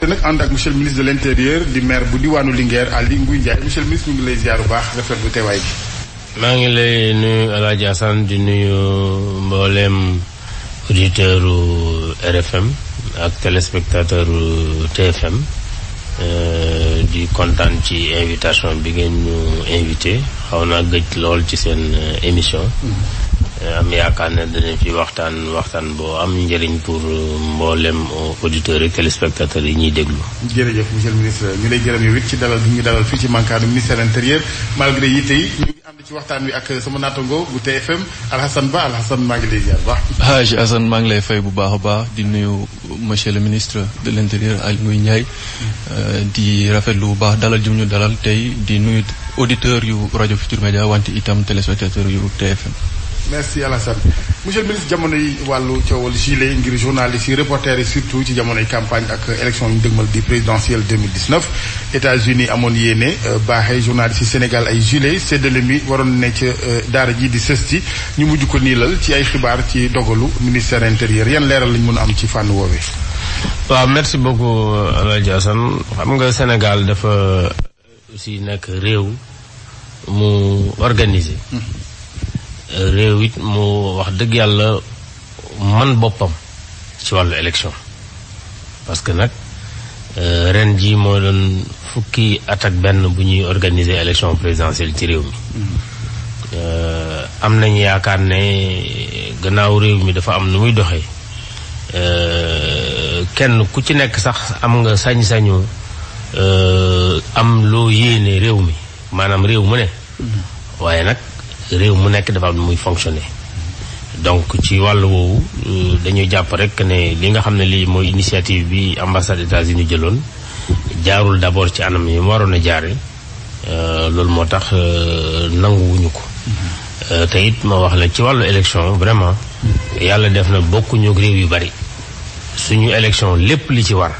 nag ànd ak monsieur le ministre de l'intérieur di maire bu diwaanu Linguère Aly Ngouille Ndiaye monsieur le ministre ñu ngi lay ziar bu baax rafetlu teewaay bi. maa ngi lay nuyu El Hadj Assane di nuyu mboolem auditeur RFM ak téléspectateur TFM di kontaan ci invitation bi ngeen ñu invité xaw naa gëj lool ci seen émission. am yaakaar ne danañ ci waxtaan boo am njëriñ pour mboolem auditeurs et téléspectateurs yi ñuy déglu. jërëjëf monsieur le ministre ñu lay gërëm yow it ci dalal bi ñu dalal fii ci Mankaaru ministère intérieur malgré yi tey ñu ngi ànd ci waxtaan wi ak sama naataango bu TFM Alhassane Ba Alhassane maa ngi lay ziar bu baax. Hadj Assane maa ngi lay fay bu baax a baax di nuyu monsieur le ministre de l'intérieur Aly Ngouille Ndiaye di rafetlu bu baax dalal ji ñu dalal tey di nuyu auditeurs yu rajo Futurs Médias wante itam téléspectateurs yu TFM. merci Alassane monsieur le ministre jamono yi wàllu coowal gilet ngir journalistes yi reporters yi surtout ci jamonoy campagne ak élection ñu dëgmal di présidentielle 2019 États-Unis amoon yéene baaxee journalistes yi Sénégal ay gilet séddale mi waroon ne ca daara ji di sësti ñu mujj ko niilal ci ay xibaar ci dogalu ministère intérieur yan leeral lañ mën a am ci fànn woowee. waaw merci beaucoup El Hadj Assane xam nga Sénégal dafa aussi nekk réew mu organisé. réew it mu wax dëgg yàlla man boppam ci wàllu élection parce que nag ren ji moo doon fukki at ak benn bu ñuy organiser élection présidentielle ci réew mi am nañu yaakaar ne gannaaw réew mi dafa am nu muy doxee kenn ku ci nekk sax am nga sañ-sañu am loo yéene réew mi maanaam réew mu ne waaye nag réew mu nekk dafa am nu muy fonctionner donc ci wàllu woowu dañuy jàpp rek ne li nga xam ne lii mooy initiative bi ambassade États-Unis jëloon jaarul d'abord ci anam yi mu waroon a jaare loolu moo tax nanguwuñu ko te it ma wax la ci wàllu élection vraiment yàlla def na bokkuñu réew yu bari suñu élection lépp li ci war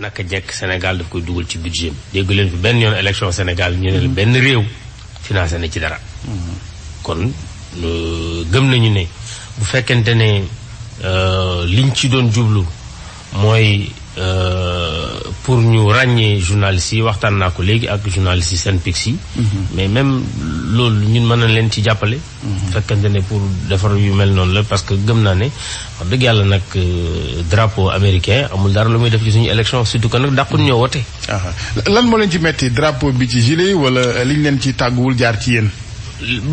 naka jekk Sénégal daf koy dugal ci budget dégg leen fi benn yoon élection Sénégal ñu ne la benn réew financé na ci dara kon gëm nañu ne bu fekkente ne liñ ci doon jublu mooy pour ñu ràññee journalistes yi waxtaan naa ko léegi ak journalistes yi SYNPICS yi mais même loolu ñun mën na leen ci jàppale fekkente ne pour defar yu mel noonu la parce que gëm naa ne wax dëgg yàlla nag drapeau américain amul dara lu muy def ci suñu élection surtout que nag dàqun ñoo wote lan moo leen ci metti drapeau bi ci gilet wala liñ leen ci tàgguwul jaar ci yéen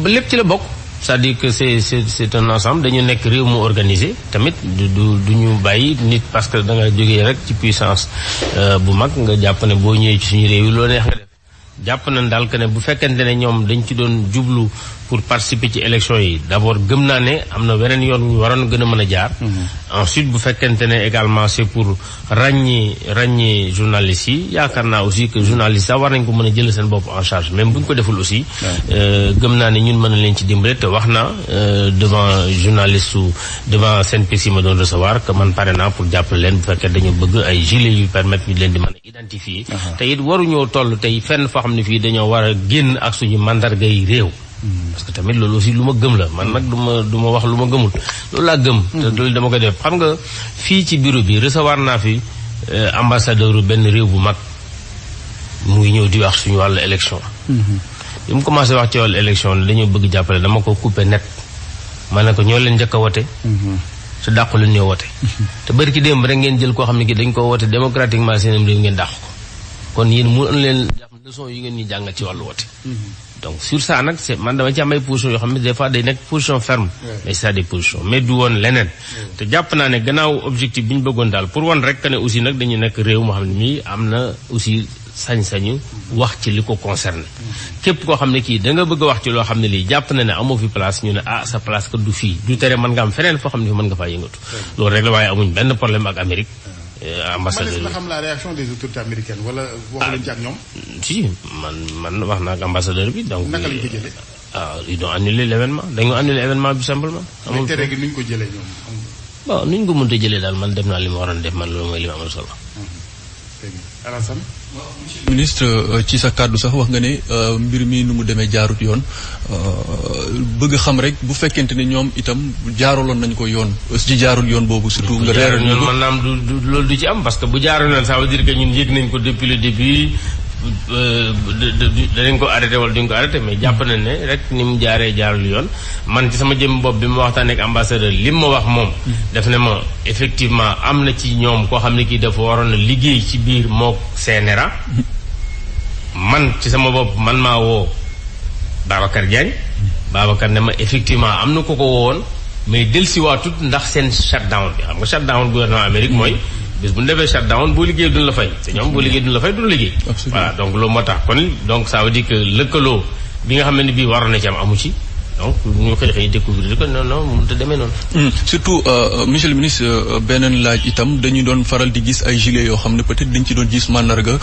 lépp ci la bokk c'est-à-dire que c'est un ensemble dañu nekk réew mu organisé tamit du ñu bàyyi nit parce que da nga jógee rek ci puissance bu mag nga jàpp ne boo ñëwee ci suñu réew yi loo neex nga def jàpp nañ daal que ne bu fekkente ne ñoom dañ ci doon jublu pour participer ci élection yi d'abord gëm naa ne am na weneen yoon wu waroon gën a mën a jaar ensuite bu fekkente ne également c'est pour ràññee journalistes yi yaakaar naa aussi que journalistes sax war nañ ko mën a jël seen bopp en charge même bu ñu ko deful aussi gëm naa ne ñun mën na leen ci dimbale te wax na devant journaliste devant SYNPICS yi ma doon recevoir que man pare naa pour jàppale leen bu fekkee dañu bëgg ay gilets yu permettre ñu leen di mën a identifier te it waruñoo toll tey fenn foo xam ne fii dañoo war a génn ak suñu mandarga yi réew parce que tamit loolu aussi lu ma gëm la man nag du ma wax lu ma gëmul loolu laa gëm te loolu dama koy def xam nga fii ci bureau bi recevoir naa fi ambassadeur benn réew bu mag muy ñëw di wax suñu wàllu élection bi mu commencé wax ci wàllu élection dañoo bëgg jàppale dama ko coupé net ma ne ko ñoo leen njëkk a wote te dàqu leen ñoo wote te bari ki démb rek ngeen jël koo xam ne ki dañ ko wote démocratiquement seen réew ngeen dàq ko kon yéen mu leen leçon yi ngeen ñuy jàngal ci wàllu wote donc sur ça nag c'est man dama ci am ay positions yoo xam ne des fois day nekk position ferme mais c'est des positions mais du woon leneen te jàpp naa ne gannaaw objectif bi ñu bëggoon daal pour wan rek que ne aussi nag dañu nekk réew moo xam ne mii am na aussi sañ-sañu wax ci li ko concerné képp koo xam ne kii da nga bëgg a wax ci loo xam ne lii jàpp na ne amoo fi place ñu ne sa place que du fii du tere mën nga am feneen foo xam ne fi mën nga faa yëngatu loolu rek la waaye amuñ benn problème ak Amérique ambassadeur man xam la réaction des autorités américaines wala waxu leen ci ak ñoom. si man wax naa ak ambassadeur bi donc. naka lañ ko jëlee. ils ont annulé l'événement dañoo annulé événement bi simplement. amul tere gi nuñ ko jëlee ñoom. bon nuñ ko mënta jëlee daal man def naa li ma waroon def man loolu mooy li ma amal solo. Alassane. ministre ci sa kàddu sax wax nga ne mbir mi nu mu demee jaarut yoon bëgg xam rek bu fekkente ne ñoom itam jaaraloon nañu ko yoon ci jaarul yoon boobu surtout nga leeral ñu ko maanaam du loolu du ci am parce que bu jaarul yoon ça veut dire que ñun yëg nañ ko depuis le début danañ ko arrêté wala duñ ko arrêté mais jàpp nañ ne rek ni mu jaarul yoon man ci sama jëm bopp bi ma waxtaanee ak ambassadeur li ma wax moom def ne ma effectivement am na ci ñoom koo xam ne kii dafa waroon a liggéey ci biir mook CNRA man ci sama bopp man maa woo Babacar Diagne Babacar ne ma effectivement am na ko woon mais dellusiwaatut ndax seen shutdown bi xam nga shutdown gouvernement Amérique mooy bis bu ñu defee shutdown boo liggéey duñ la fay te ñoom boo liggéey duñ la fay duñ liggéey. voilà donc loolu moo tax kon donc ça veut dire que lëkkaloo bi nga xam ne bii waroon na ci am amu ci donc ñu xëy découvrir que non mënut a demee noonu. surtout monsieur le ministre beneen laaj itam dañuy doon faral di gis ay gilets yoo xam ne peut-être dañ ci doon gis mandarga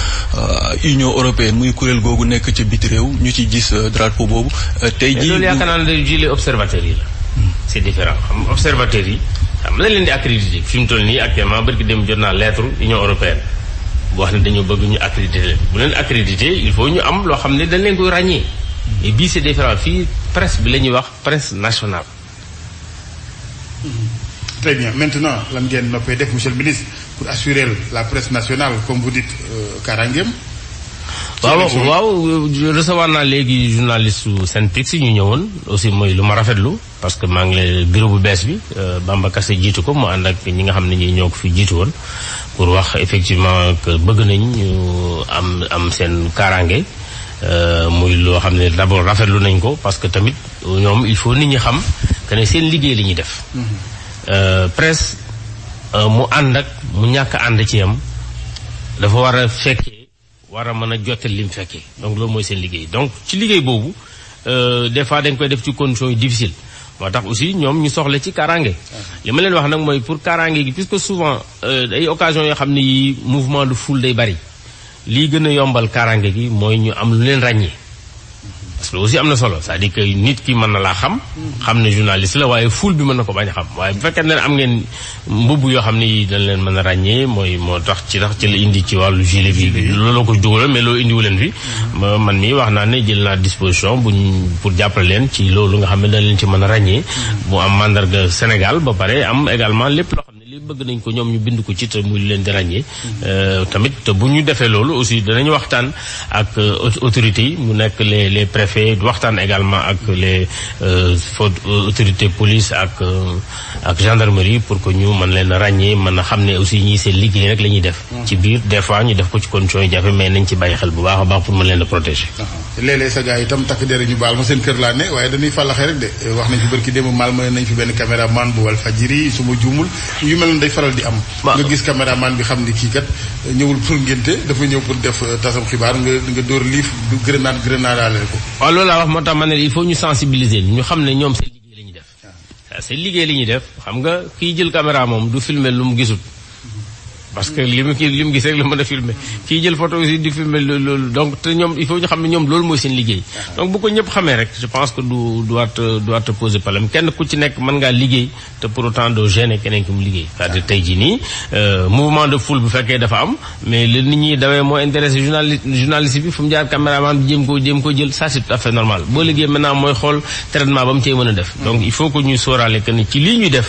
Union européenne muy kuréel googu nekk ci biti réew ñu ci gis drapeau boobu. tey jii loolu yaakaar naa ne gilet observateurs yi la. c'est différent xam observateurs yi. xam nga leen di accrédité fi mu toll nii actuellement barki dem jot naa lettre Union européenne bu wax ne dañoo bëgg ñu accrédité leen bu leen accrédité il faut ñu am loo xam ne dañ leen koy ràññee mais bii c'est différent fii presse bi la ñuy wax presse nationale. Très bien maintenant lan ngeen noppee def monsieur le ministre pour assurer la presse nationale comme vous dites karangeem. waaw recevoir naa léegi journaliste su Senpix ñu ñëwoon aussi mooy lu ma rafetlu parce que maa ngi lay bureau bu bees bi Bamba Kassé jiitu ko mu ànd ak ñi nga xam ne ñi ñoo ko fi jiitu woon pour wax effectivement que bëgg nañ ñu am seen kaaraange muy loo xam ne d'abord rafetlu nañ ko parce que tamit ñoom il faut nit ñi xam que ne seen liggéey li ñuy def presse mu ànd ak mu ñàkk ànd ci yam dafa war a fekkee war a mën a jottali li mu fekkee donc loolu mooy seen liggéey donc ci liggéey boobu des fois dañ koy def ci conditions yu difficile moo tax aussi ñoom ñu soxla ci kaaraange li ma leen wax nag mooy pour kaaraange gi puisque souvent ay occasions yoo xam ne yi mouvement de foule day bari lii gën a yombal kaaraange gi mooy ñu am lu leen ràññee parce que aussi am na solo c'est-à-dire que nit ki mën na laa xam ne journaliste la waaye foule bi mën na ko bañ a xam waaye bu fekkee ne am ngeen mbubb yoo xam ne yi dañ leen mën a ràññee mooy moo tax ci la indi ci wàllu gilet bi looloo ko dugal mais loolu indiwu leen fi man mii wax naa ne jël naa disposition pour jàppale leen ci loolu nga xam ne dañ leen ci mën a ràññee mu am mandarga Sénégal ba pare am également lépp loo xam ne li bëgg nañ ko ñoom ñu bind ko ci te muy leen di ràññee tamit te bu ñu defee loolu aussi danañ waxtaan ak autorités yi mu nekk les préfets waxtaan également ak les autorités police ak gendarmerie pour que ñu mën leen a ràññee mën a xam ne aussi ñii seen liggéey rek la ñuy def ci biir des fois ñu def ko ci conditions yi jafe mais nañ ci bàyyi xel bu baax a baax pour mën leen a protéger léeg-léeg sa gars yi itam takk dere ñu baal ma seen kër laa ne waaye dañuy fàllaxee rek de wax nañ fi barki démb mal ma nañ fi benn caméraman bu Walfadjri su ma juumul yu mel ne day faral di am nga gis caméraman bi xam ni kii kat ñëwul pour ngénte dafa ñëw pour def tasam xibaar nga dóor liif du grenade ko waaw loolu laa wax moo tax ma ne il faut ñu sensibiliser ñu xam ne ñoom seen liggéey la ñuy def seen liggéey li ñuy def xam nga kiy jël caméra moom du filmer lu mu gisul parce que li mu gis rek la mën a filmer kii jël photo aussi di filmer loolu donc te ñoom il faut ñu xam ne ñoom loolu mooy seen liggéey donc bu ko ñëpp xamee rek je pense que du doit te poser problème kenn ku ci nekk mën ngaa liggéey te pour autant doo gêner keneen ki mu liggéey c'est-à-dire tey jii nii mouvement de foule bu fekkee dafa am mais li nit ñi dawee moo intéressé journaliste bi fu mu jaar caméraman bi jéem ko jël ça c'est tout à fait normal boo liggéey maintenant mooy xool traitement ba mu cee mën a def donc il faut que ñu sóoraale que ni ci lii ñuy def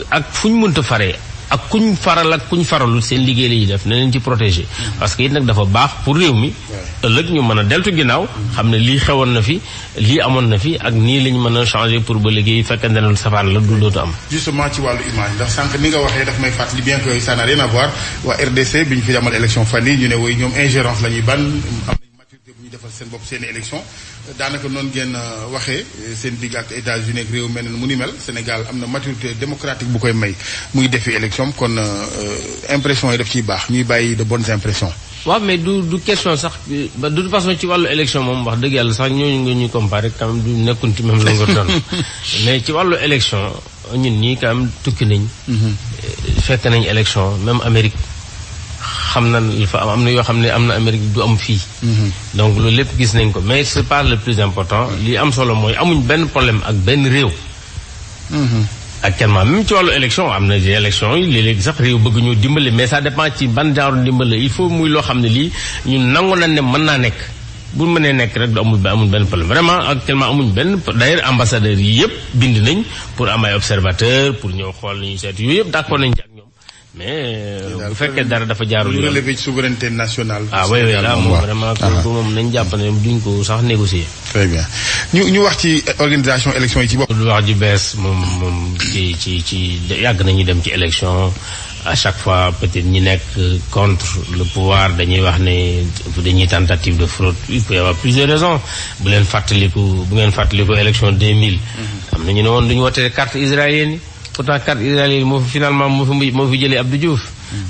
ak fu ñu mënta faree ak kuñ faral ak kuñ faralul seen liggéey la ñuy def na leen ci protéger parce que it nag dafa baax pour réew mi ëllëg ñu mën a deltu ginnaaw xam ne lii xewoon na fi lii amoon na fi ak nii lañ mën a changer pour ba liggéey fekkante ne safaan la du dootu am justement ci wàllu image ndax sànq ni nga waxee daf may fàttali bien que ça n'a rien à voir waa RDC bi ñu fi amal élection fan yi ñu ne woy ñoom ingérence la ñuy ban am nañ maturité bu ñu defal seen bopp seen élection daanaka noonu ngeen waxee seen digg ak États-Unis ak réew mel ne mu ni mel Sénégal am na maturité démocratique bu koy may muy defi élection kon impression yi daf ciy baax ñuy bàyyi de bonnes impressions. waaw mais du question sax de toute façon ci wàllu élection moom wax dëgg yàlla sax ñooñu nga ñuy comparé quand même du nekkun ci même longueur d'onde mais ci wàllu élection ñun ñii quand même tukki nañ. fekk nañ élection même Amérique. xam na il fa am na yoo xam ne am na Amérique du am fii donc loolu lépp gis nañ ko mais c'est pas le plus important li am solo mooy amuñ benn problème ak benn réew actuellement même ci wàllu élection am na des élections yi léeg-léeg sax réew bëgg ñu dimbali mais ça dépend ci ban genre ndimbal il faut muy loo xam ne lii ñun nangu nañ ne mën naa nekk bu mënee nekk rek du amul benn problème vraiment actuellement amuñ benn d'ailleurs ambassadeurs yi yëpp bind nañ pour am ay observateurs pour ñëw xool ni ñu seet yooyu yëpp d'accord nañ ci ak ñoom mais bu fekkee dara dafa jaarul yoon relevé ci souveraineté nationale. oui là moom vraiment ko moom nañ jàpp ne duñ ko sax négocier. très bien ñu wax ci organisation élection yi ci bopp. wax ju bees moom ci yàgg nañu dem ci élection à chaque fois peut-être ñi nekk contre le pouvoir dañuy wax ne dañuy tentative de fraude il peut y avoir plusieurs raisons bu ngeen fàttaliku élection 2000. am na ñu ne woon duñu wote carte israélienne yi pourtant carte israélienne moo fi finalement moo fi jëlee Abdou Diouf.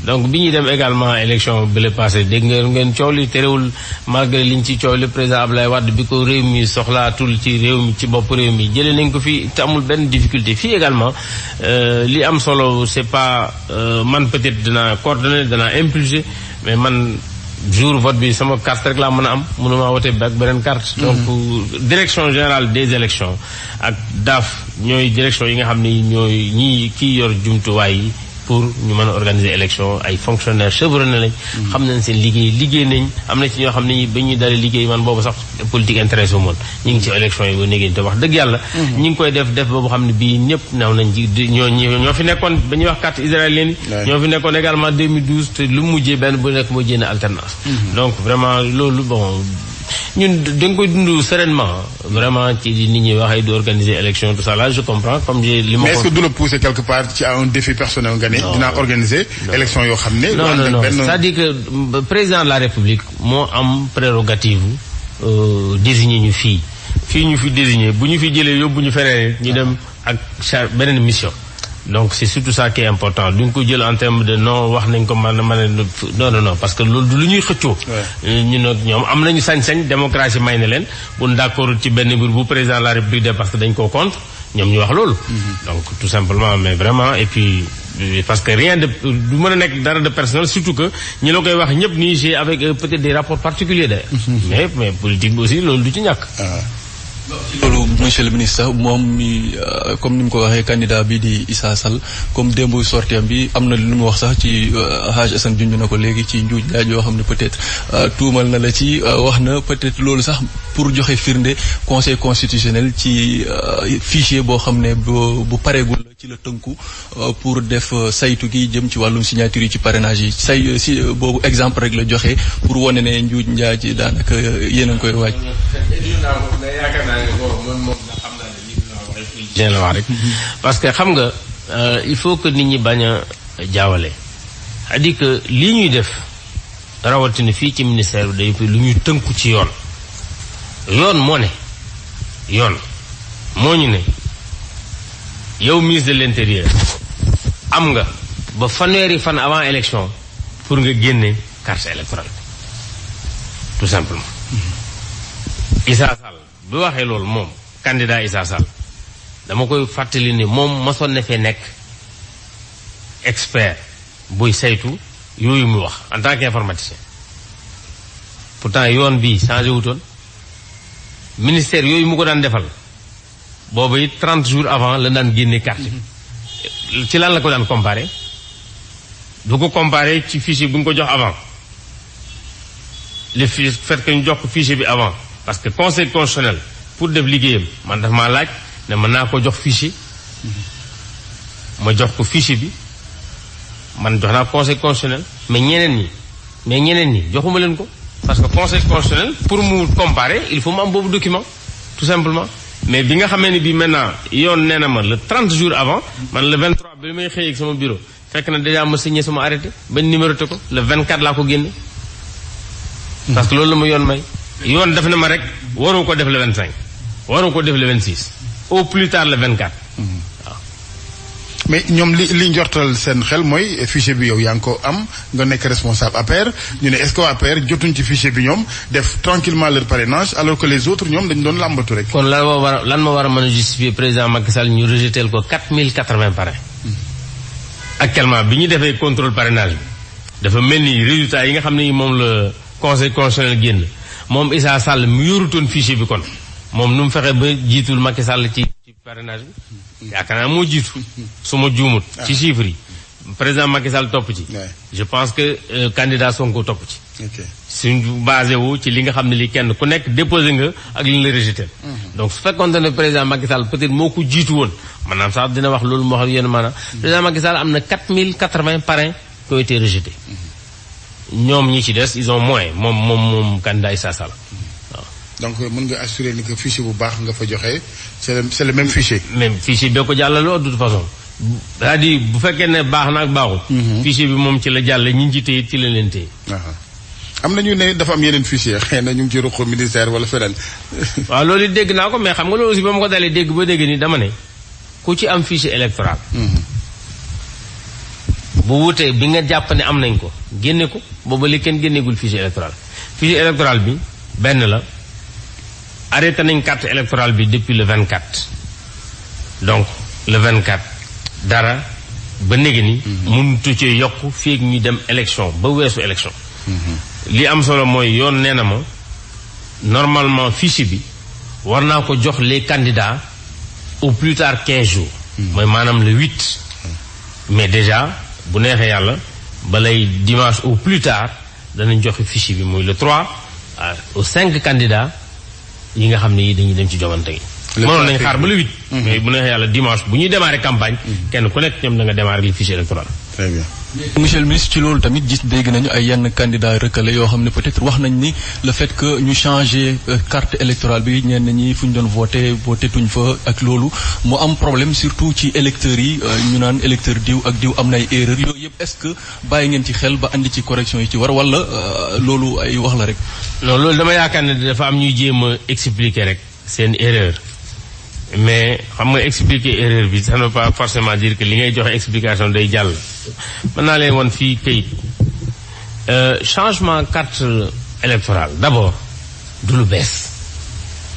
donc bi ñuy dem également élection bi la passé dégg ngeen coow li terewul malgré liñ ci coow le président Abdoulaye Wade bi ko réew mi soxlaatul ci réew mi ci bopp réew mi jëlee nañ ko fi te amul benn difficulté fii également li am solo c'est pas man peut-être danaa coordonner danaa impulser mais man jour vote bi sama carte rek laa mën a am mënuma wote ak beneen carte. donc direction générale des élections ak DAF ñooy direction yi nga xam ni ñooy ñii kii yor jumtuwaay yi pour ñu mën a organiser élection ay fonctionnaires chevronnés lañ. xam nañ seen liggéey nañ am na ci ñoo xam ne ba ñuy dalee liggéey man boobu sax politique intéressé wu moon ñu ngi ci élection yi ba néegéen te wax dëgg yàlla. ñu ngi koy def boobu xam ne bii ñëpp naaw nañ ci ñoo fi nekkoon ba ñuy wax carte israélienne yi. ñoo fi nekkoon également 2012 te lu mujjee benn bu nekk moo jénn alternance. donc vraiment loolu bon. ñun dañ koy dund sereinement vraiment ci nit ñi waxee di organiser élection tout ça là je comprends comme li ma. mais est-ce que du la pousser quelque part ci un défi personnel nga ne. dinaa organiser élection yoo xam ne. non c'est-à-dire que président de la République moo am prérogative désigner ñu fii ñu fi désigner bu ñu fi jëlee yóbbu ñu feneen ñu dem ak beneen mission. donc c'est surtout ça qui est important duñ ko jël en terme de non wax nañ ko non parce que loolu du lu ñuy xëccoo. ñu nag ñoom am nañu sañ-sañ démocratie may na leen bu d'accord ci benn mbir bu président de la République de parce que dañ koo contre ñoom ñu wax loolu. donc tout simplement mais vraiment et puis parce que rien de du mën a nekk dara de personnel surtout que ñi la koy wax ñëpp nii j'ai avec peut-être des rapports particuliers d'ailleurs. mais politique bi aussi loolu du ci ñàkk. loolu monsieur le ministre sax moom mi comme ni mu ko waxee candidat bi di Issa Sall comme démb sorteem bi am na lu mu wax sax ci Hadj Assane junj na ko léegi ci njuuj njaaj yoo xam ne peut-être tuumal na la ci wax na peut-être loolu sax pour joxe firnde conseil constitutionnel ci fichier boo xam ne bu pareegul la ci la tënku pour def saytu gi jëm ci wàllum signature yi ci parrainage yi si boobu exemple rek la joxe pour wane ne njuuj njaaj daanaka yéen a ngi koy waaj. la wax rek parce que xam nga il faut que nit ñi bañ a jaawale c'est-à-dire que lii ñuy def rawatina fii ci ministère bi day lu ñuy tënku ci yoon moo ñu ne yow ministre de l'intérieur am nga ba fanweeri fan avant élection pour nga génne carte électorale tout simplement. Issa Sall bu waxee loolu moom candidat Issa Sall dama koy fàttali ne moom mosoon na fee nekk expert buy saytu yooyu mu wax en tant qu'informaticien pourtant yoon bi changé wutoon ministère yooyu mu ko daan defal boobu it 30 jours avant la daan génne carte ci lan la ko daan comparé du ko comparé ci fichier bu ñu ko jox avant le fait que ñu jox ko fichier bi avant parce que conseil constitutionnel pour def liggéeyam man daf maa laaj ne mën naa ko jox fichier ma jox ko fichier bi man jox naa conseil constitutionnel mais ñeneen ñi joxuma leen ko parce que conseil constitutionnel pour mu comparer il faut mu am boobu document tout simplement mais bi nga xamee ni bi maintenant yoon nee na ma le 30 jours avant man le 23 bi may xëy ak sama bureau fekk na déjà ma signé sama arrêté ba numéroté ko le 24 laa ko génne parce que loolu la ma yoon may yoon def na ma rek waroo ko def le 25 waroo ko def le 26 au plus tard le 24 waaw. mais ñoom li njortal seen xel mooy fichier bi yow yaa ngi ko am nga nekk responsable APR ñu ne est-ce que APR jotuñ ci fichier bi ñoom def tranquillement leur parrainage alors que les autres ñoom dañ doon làmbatu rek. kon lan moo war a mën a justifier président Macky Sall ñu rejetel ko 4080 parrain. actuellement bi ñu defee contrôle parrainage bi dafa mel ni résultat yi nga xam ne moom la conseil constitutionnel génn moom Issa Sall mu yorutoon fichier bi kon moom nu mu fexe ba jiitul Macky Sall ci parrainage bi yaakaar naa moo jiitu su ma juumut ci chiffres yi président Macky Sall topp ci je pense que candidat Sonko topp ci suñ basé wu ci li nga xam ne li kenn ku nekk déposé nga ak li la rejeté donc su fekkoon ne président Macky Sall peut-être moo ko jiitu woon maanaam sax dina wax loolu moo xam yéen maanaam président Macky Sall am na 4080 parrains qui ont été rejetés ñoom ñi ci des ils ont moins moom candidat Issa Sall waaw. donc mën nga assurer ni que fichier bu baax nga fa joxe c'est le même fichier. même fichier bee ko jàllaloo de toute façon c'est-à-dire bu fekkee ne baax na ak baaxul. fichier bi moom ci la jàll ñi ngi ci téye ci la leen téye. am na ñu ne dafa am yeneen fichier xëy na ñu ngi ci ruqu ministère wala feneen. waaw loolu it dégg naa ko mais xam nga loolu aussi ba ma ko dalee dégg ba dégg ni dama ne ku ci am fichier électoral. bu wutee bi nga jàpp ne am nañ ko génne ko booba li kenn génneegul fichier électoral fichier électoral bi benn la arrêté nañ carte électorale bi depuis le 24 donc le 24 dara ba néegi ni mënutu ci yokk fii ak ñu dem élection ba weesu élection li am solo mooy yoon nee na ma normalement fichier bi war naa ko jox les candidats au plus tard 15 jours mooy maanaam le 8 mais déjà bu neexee yàlla balay dimanche au plus tard danañ joxe fichier bi muy le 3 aux 5 candidats yi nga xam ne yi dañuy dem ci joŋante gi mënoon nañ xaar ba le 8 mais bu neexee yàlla dimanche bu ñuy démarrer campagne kenn ku nekk ñoom da nga démarrer le fichier électoral. Très bien. Monsieur le ministre ci loolu tamit gis dégg nañu ay yenn candidats recalés yoo xam ne peut-être wax nañ ni le fait que ñu changer carte électorale bi ñenn ñi fu ñu doon voté tuñ fa ak loolu mu am problème surtout ci électeurs yi ñu naan électeur diw ak diw am na ay erreurs yooyu yëpp est-ce que bàyyi ngeen ci xel ba andi ci correction yi ci war wala loolu ay wax la rek. non loolu dama yaakaar ne dafa am ñuy jéem a expliquer rek seen erreur mais xam nga expliquer erreur bi ça ne veut pas forcément dire que li ngay joxe explication day jàll. mën naa leen woon fii kayit changement carte électorale d'abord du lu bees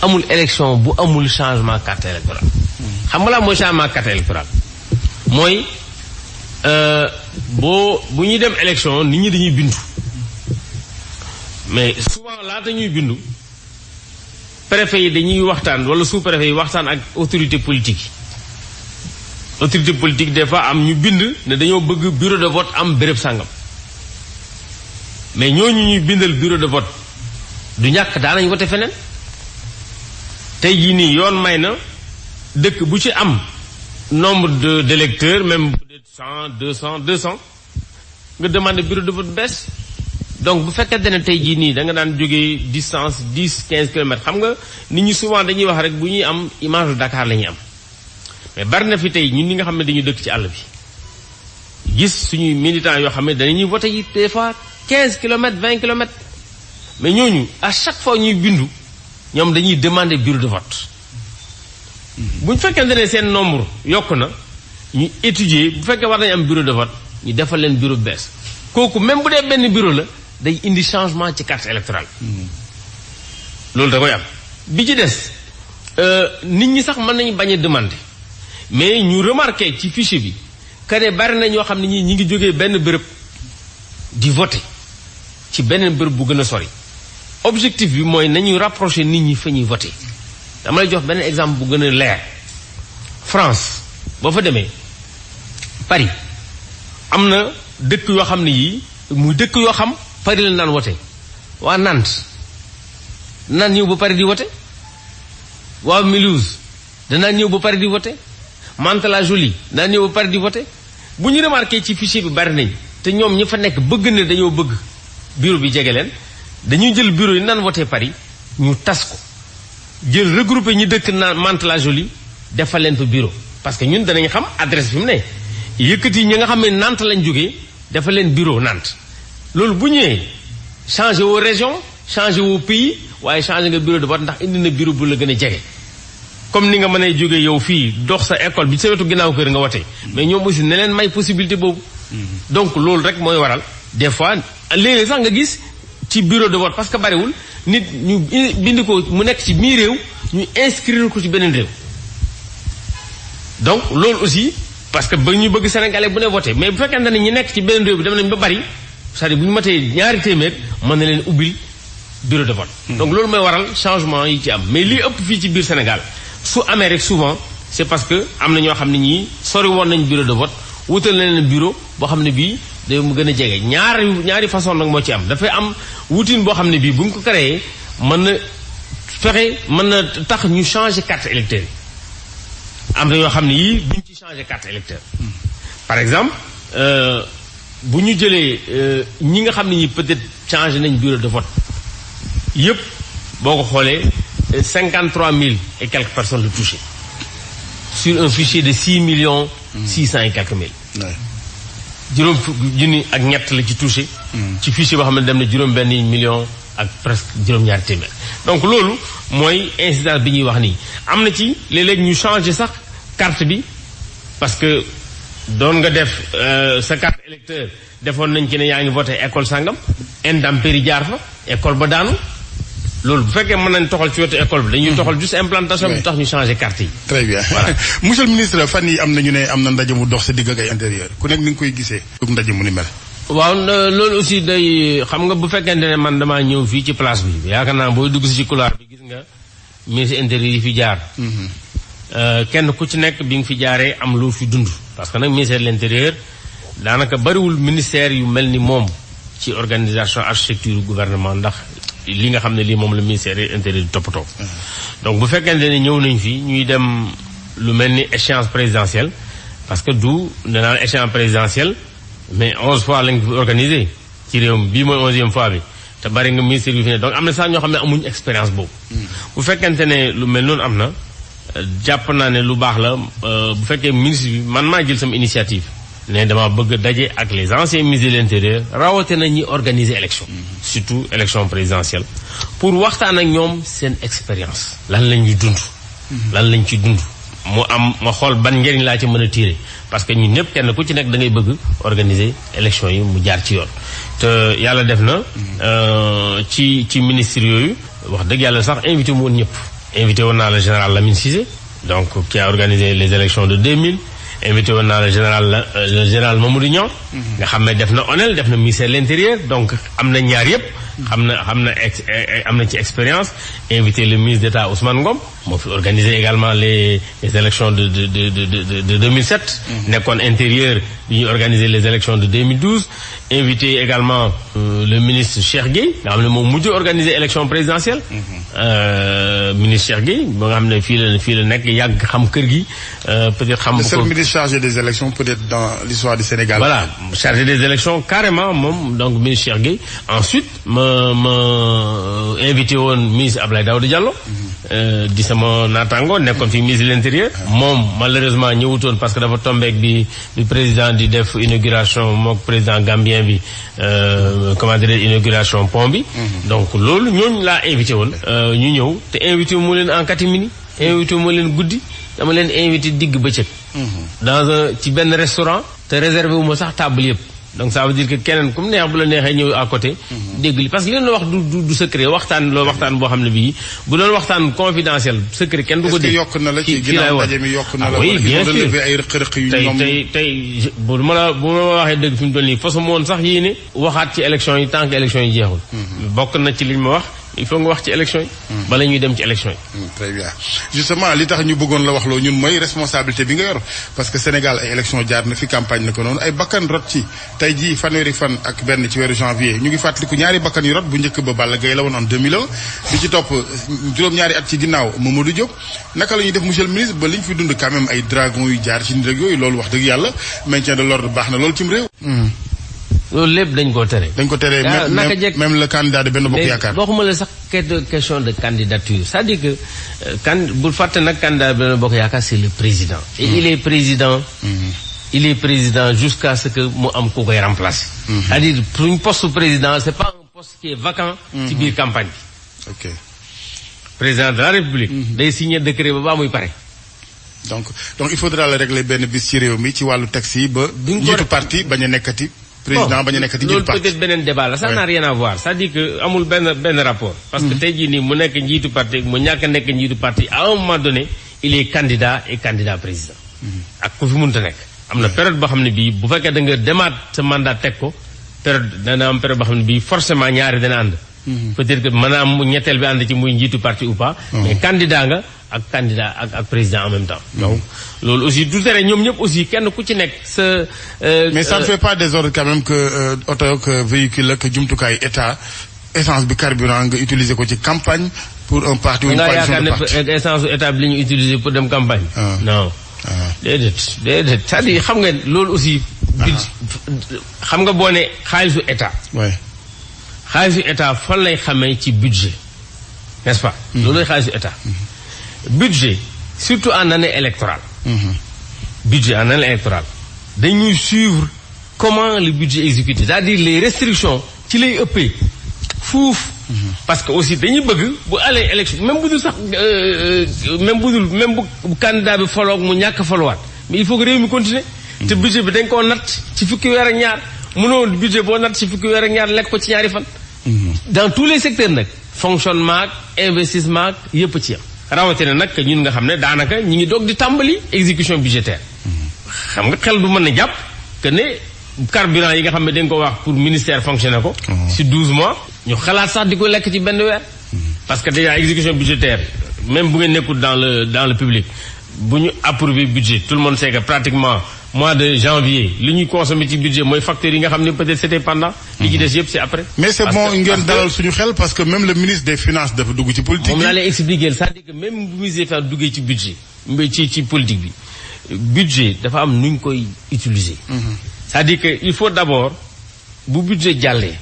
amul élection bu amul changement carte électorale xam nga laa mooy changement carte électorale mooy bu ñuy dem élection nit ñi dañuy bindu mais souvent laata ñuy bindu préfet yi dañuy waxtaan wala sous-préfet yi waxtaan ak autorité politique des fois am ñu bind ne dañoo bëgg bureau de vote am béréb sàngam mais ñooñu ñuy bindal bureau de vote du ñàkk daanañ wote feneen tey jii nii yoon may na dëkk bu ci am nombre d'électeurs même peut-être 100 200 nga demander bureau de vote bees donc bu fekkente ne tey jii nii da nga daan jógee distance 10-15 kilomètres xam nga nit ñi souvent dañuy wax rek bu ñuy am image de Dakar la ñuy am mais bari na fi tey ñun ñi nga xam ne dañuy dëkk ci àll bi gis suñuy militants yoo xam ne dañuy voté yi des fois 15 kilomètres 20 kilomètres mais ñooñu à chaque fois ñuy bindu ñoom dañuy demander bureau de vote bu ñu fekkente ne seen nombre yokk na ñu étudier bu fekkee war nañu am bureau de vote ñu defal leen bureau bu bees kooku même bu dee benn bureau la day indi changement ci carte électorale loolu da koy am bi ci des nit ñi sax mën nañu bañ a demander mais ñu remarqué ci fichier bi que ne bari na ñoo xam ne ñi ngi jógee benn bërëb di voter ci beneen bërëb bu gën a sori objectif bi mooy nañu rapprocher nit ñi fa ñuy voter dama lay jox benn exemple bu gën a leer France boo fa demee Paris am na dëkk yoo xam ne yii muy dëkk yoo xam Paris la naan wote waa Nantes naan ñëw ba Paris di wote waa Mulhouse danaa ñëw ba Paris di wote Mantes-la-Jolie danaa ñëw ba Paris di wote bu ñu remarqué ci fichier bi bari nañ te ñoom ñi fa nekk bëgg ne dañoo bëgg bureau bi jege leen dañuy jël bureau yi naan wote Paris ñu tas ko jël regroupé ñi dëkk naan Mantes-la-Jolie defal leen fa bureau parce que ñun danañ xam adresse fi mu ne yëkkati ñi nga xam ne Nantes lañ jógee defal leen bureau Nantes loolu bu ñëwee changé woo région changé woo pays waaye changé nga bureau de vote ndax indi na bureau bu la gën a jege comme ni nga mën a jógee yow fii dox sa école bi sa wetu ginnaaw kër nga wote mais ñoom aussi ne leen may possibilité boobu donc loolu rek mooy waral des fois léeg-léeg sax nga gis ci bureau de vote parce que bariwul nit ñu bindi ko mu nekk ci mii réew ñu inscrire ko ci beneen réew donc loolu aussi parce que ba ñu bëgg sénégalais bu ne voté mais bu fekkente ne ñi nekk ci beneen réew bi dem nañ ba bari c'est-à-dire bu ñu matee ñaari téeméer mën na leen ubbil bureau de vote donc loolu mooy waral changement yi ci am mais lii ëpp fii ci biir Sénégal su amee rek souvent c'est parce que am na ñoo xam ne ñii sori woon nañ bureau de vote wutal na leen bureau boo xam ne bii day mu gën a jege ñaari façon nag moo ci am dafay am wutin boo xam ne bii bu ñu ko créé mën na tax ñu changer carte électeur yi am na yoo xam ne yii duñ ci changer carte électeur par exemple bu ñu jëlee ñi nga xam ne ñi peut-être changer nañ bureau de vote yëpp boo ko xoolee 53 000 et quelques personnes le touché sur un fichier de 6 millions 600 et quelques mille. juróom junni ak ñett la ci touché. ci fichier boo xam ne dem na juróom benn million ak presque juróom-ñaari téeméer. donc loolu mooy incidence bi ñuy wax nii am na ci léeg-léeg ñu changer sax carte bi parce que doon nga def sa carte électeur defoon nañ ci ne yaa ngi voté école sangam intempérie jaar fa école ba daanu. loolu bu fekkee mën nañ toxal ci wetu école bi dañuy toxal juste implantation bi tax ñu changer carte yi. très bien voilà. Monsieur le ministre fan yi am na ñu ne am na ndaje mu dox sa digg ak ay intérieur ku nekk ni nga koy gisee. dug ndaje mu ni mel. waaw loolu aussi day xam nga bu fekkente ne man damaa ñëw fii ci place bi yaakaar naa booy dugg si ci couloir bi gis nga ministre intérieur yi fi jaar. kenn ku ci nekk bi nga fi jaaree am loo fi dund. parce que nag ministère de l'intérieur daanaka bariwul ministère yu mel ni moom ci organisation architecture gouvernement ndax. li nga xam ne lii moom la ministère intérieur di toppatoo. donc bu fekkente ne ñëw nañ fi ñuy dem lu mel ni échéance présidentielle parce que du danaan échéance présidentielle mais 11 fois lañ ko organisé ci réew mi bii mooy 11e fois bi te bari nga ministère yu fi ne donc am na sax ñoo xam ne amuñu expérience boobu. bu fekkente ne lu mel noonu am na jàpp naa ne lu baax la bu fekkee ministre bi man maa jël sama initiative. ne dama bëgg daje ak les anciens ministres de l'intérieur rawatina ñi organiser élection surtout élection présidentielle pour waxtaan ak ñoom seen expérience lan lañ ñuy dund lan lañ ci dund mu am ma xool ban njëriñ laa ci mën a tirer parce que ñun ñëpp kenn ku ci nekk da ngay bëgg organiser élection yi mu jaar ci yoon te yàlla def na ci ministres yooyu wax dëgg yàlla sax invité mu woon ñëpp invité woon naa le général Lamine Cissé donc qui a organisé les élections de 2000 invité woon naa le général Mamadou Niang nga xam ne def na ONEL def na ministère de l'intérieur donc am na ñaar yëpp am na ci expérience invité le ministre d'État Ousmane Ngom moo fi organisé également les élections de 2007 nekkoon intérieur bi ñuy organiser les élections de 2012 invité également le ministre Cheikh Gueye nga xam ne moom mujj organiser élection présidentielle ministre Cheikh Gueye ba nga xam ne fii la nekk yàgg xam kër gi peut-être xam le seul ministre chargé des élections peut-être dans l'histoire du Sénégal. Voilà, chargé des élections carrément moom donc ministre Cheikh Gueye ensuite ma invité woon ministre Abdoulaye Daouda Diallo di sama naataango nekkoon fi ministre de l'intérieur moom malheureusement ñëwutoon parce que dafa tombeek bi président di def inauguration mook président gambien bi comment dire inauguration pont bi donc loolu ñooñu laa invité woon ñu ñëw te invité mu leen en catimini invité mu leen guddi dama leen invité digg bëccëg ci benn restaurant te réservé wu ma sax table yëpp donc ça veut dire que keneen comme neex bu la neexee ñëw à côté dégg li parce que li leen wax du secret waxtaan boo xam ne bii bu doon waxtaan confidentiel secret kenn du ko dégg. est-ce que yokk na la ci ginnaaw ndaje mi yokk na la oui bien sûr ay rëq-rëq yu ñoom tey bu ma waxee dëgg fi mu toll nii façon woon sax yéene waxaat ci élection yi tant que élection yi jeexul bokk na ci liñ ma wax il faut nga wax ci élection yi bala ñuy dem ci élection yi très bien justement li tax ñu bëggoon la wax loo ñun mooy responsabilité bi nga yor parce que Sénégal ay élection jaar na fi campagne na ko noonu ay bakkan rot ci tey jii fanweeri fan ak benn ci weeru janvier ñu ngi fàttaliku ñaari bakkan yu rot bu njëkk ba Balla Gaye la woon en 2001 bi ci topp juróom-ñaari at ci ginnaaw Mamadou Diop naka la ñuy def monsieur le ministre ba liñ fi dund quand même ay dragon yu jaar ci nit rek yooyu loolu wax dëgg yàlla maintien de l'ordre baax na loolu cim réew loolu lépp dañ ko tere. Même le candidat de Benno Bokk Yaakaar. waxuma la sax question de candidature c'est-à-dire que bul fàtte nag candidat de Benno Bokk Yaakaar c'est le président. et il est président jusqu'à ce que mu am ku koy remplacer. c'est-à-dire pour un poste président c'est pas un poste qui est vacant. ci biir campagne bi. ok président de la République. day signer décret ba muy pare. donc il faudra la régler benn bis ci réew mi ci wàllu taxi yi ba. njiitu parti bañ a nekkati. président bañ a nekkati njiitu parti loolu peut-être beneen débat la ça n'a rien à voir c'est-à-dire que amul benn rapport. parce que tey jii nii mu nekk njiitu parti mu ñàkk a nekk njiitu parti à un moment donné il est candidat et candidat président. ak ku fi mënta nekk. am na période boo xam ne bii bu fekkee da nga demaat sa mandat teg ko période dana am période boo xam ne bii forcément ñaari dana ànd. peut-être que mën a am ñetteel bi ànd ci muy njiitu parti ou pas. mais candidat nga ak candidat ak président en même temps. donc loolu aussi du tere ñoom ñëpp aussi kenn ku ci nekk sa. mais ça ne fait pas désordre quand même que oto que véhicule ak jumtukaay état essence bi carburant nga utiliser ko ci campagne pour un parti ou une coalition de parti. nga yaakaar ne essence état bi la ñu utiliser pour dem campagne. non. déedéet c'est-à-dire xam nga loolu aussi. xam nga boo ne xaalisu état. oui. xaalisu état fan lay xamee ci budget n'est-ce pas. loolu lay xaalisu état. budget surtout en année électorale. budget en année électorale dañuy suivre comment le budget est exécuté c'est-à-dire les restrictions ci lay ëppee fuuf. parce que aussi dañuy bëgg bu alee élection même bu dul sax même bu candidat bi faloog mu ñàkk falowaat mais il faut que réew mi continuer. te budget bi dañ koo natt ci fukki weer ak ñaar mënoo budget boo natt ci fukki weer ak ñaar lekk ko ci ñaari fan. dans tous les secteurs nag fonctionnement ak investissement ak yëpp ci am. rawatina nag ñun nga xam ne daanaka ñi ngi doog di tàmbali exécution budgétaire. xam nga xel du mën a jàpp que ne carburant yi nga xam ne dañ ko wax pour ministère fonctionner ko. ci 12 mois. ñu xalaat sax di ko lekk ci benn weer. parce que déjà exécution budgétaire même bu ngeen nekkul dans le public bu ñu approuvé budget tout le monde sait que pratiquement mois de janvier li ñuy consommé ci budget mooy facteurs yi nga xam ne peut-être c'était pendant. li ci des yëpp c'est après. mais c'est bon ngeen dalal suñu xel parce que même le ministre des finances dafa dugg ci politique bi. moom laa lay expliquer c'est-à-dire que même bu ministre des finances duggee ci budget ci politique bi budget dafa am nu ñu koy utiliser. c'est-à-dire que il faut d'abord bu budget jàllee.